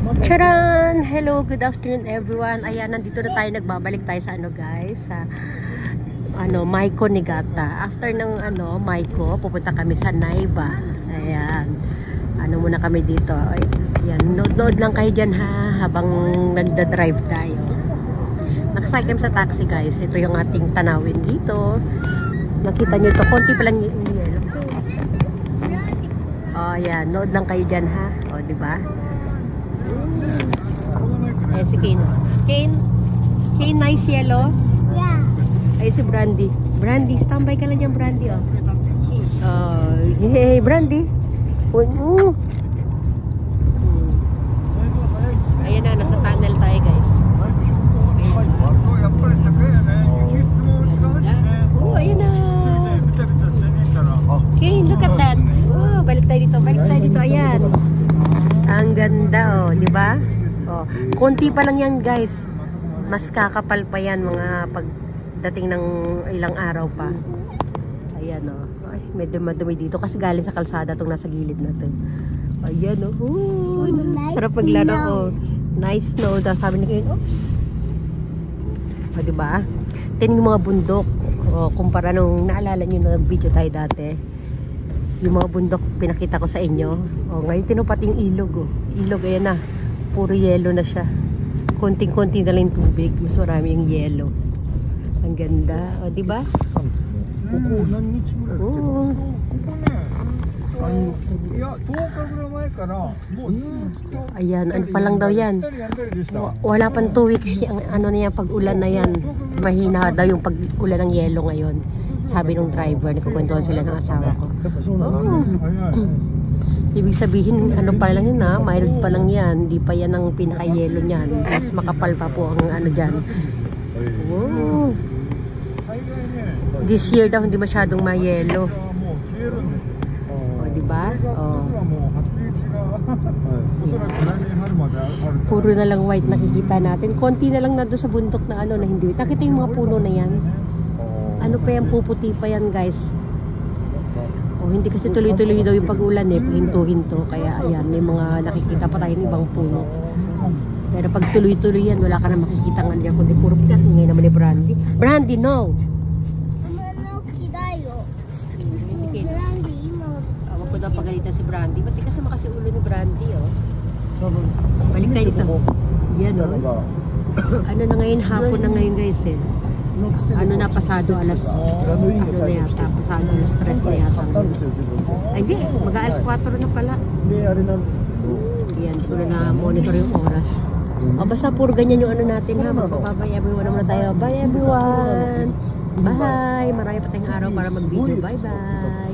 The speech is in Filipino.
Charan! Hello, good afternoon everyone. Ayan, nandito na tayo, nagbabalik tayo sa guys, sa Maiko Niigata. After ng Maiko, pupunta kami sa Naiba. Ayan. Muna kami dito. Ayan, nood lang kayo dyan ha, habang nagda-drive tayo. Nakasakay kami sa taxi guys. Ito yung ating tanawin dito. Nakita nyo ito, konti pa lang yung yellow. Oh, ayan, nood lang kayo dyan ha. O, diba? Ay, si Kane. Kane, nice yellow? Yeah. Ay, si Brandy. Brandy, standby ka lang dyan, Brandy, oh. Hey, Brandy. Ayan na, nasa tunnel tayo, guys. Oh, ayan na. Kane, look at that. Oh, balik tayo dito, ayan. Ang ganda, oh, di ba? Oh, konti pa lang yan, guys. Mas kakapal pa yan mga pagdating ng ilang araw pa. Ayan, oh. Ay, medyo madumi dito kasi galing sa kalsada itong nasa gilid natin. Ayan, oh. Ooh, nice, sarap paglaro, oh. Nice snow. Sabi ni Kane, oops. O, di ba? Tingnan yung mga bundok. Oh, kumpara nung naalala nyo na nag-video tayo dati. Yung mga bundok pinakita ko sa inyo. Oh, ngayon tinupat yung ilog, oh. Ilog, ayan na. Puro yelo na siya. Konting-konti na lang yung tubig. Mas marami yung yelo. Ang ganda. O, diba? Oo. Ayan, ano pa lang daw yan. Wala pang 2 weeks yung pag-ulan na yan. Mahina daw yung pag-ulan ng yelo ngayon. Sabi ng driver, nagkukwentuhan sila ng asawa ko. Oh. Ibig sabihin, pa lang yun ha, mild pa lang yan. Hindi pa yan ang pinaka-yelo niyan. Mas makapal pa po ang dyan. Oh. This year daw, hindi masyadong mayelo. Oh, diba? Oh. Puro na lang white nakikita natin. Konti na lang na doon sa bundok na na hindi. Nakita yung mga puno na yan. Ano pa yan, puputi pa yan guys. Oh, hindi kasi tuloy-tuloy daw yung pag-ulan hinto-hinto. Kaya ayan, may mga nakikita pa tayong ibang puno. Pero pag tuloy-tuloy yan, wala ka na makikita nga niya. Kundi puro pitas. Ngayon naman ni Brandy. Brandy, no! Awag ko daw pagalita si Brandy. Ba't kasi makasi ulo ni Brandy, oh. Balik tayo dito. Yan, oh. Ano na ngayon, hapon na ngayon guys, eh. Na pasado alas na yata, pasado alas 3 na yata. Ay di, mag-alas 4 na pala. Yan, di ko na monitor yung oras. O basta puro ganyan yung natin ha, magpapabay everyone naman na tayo. Bye everyone! Bye! Marami pa tayong araw para mag-video. Bye bye!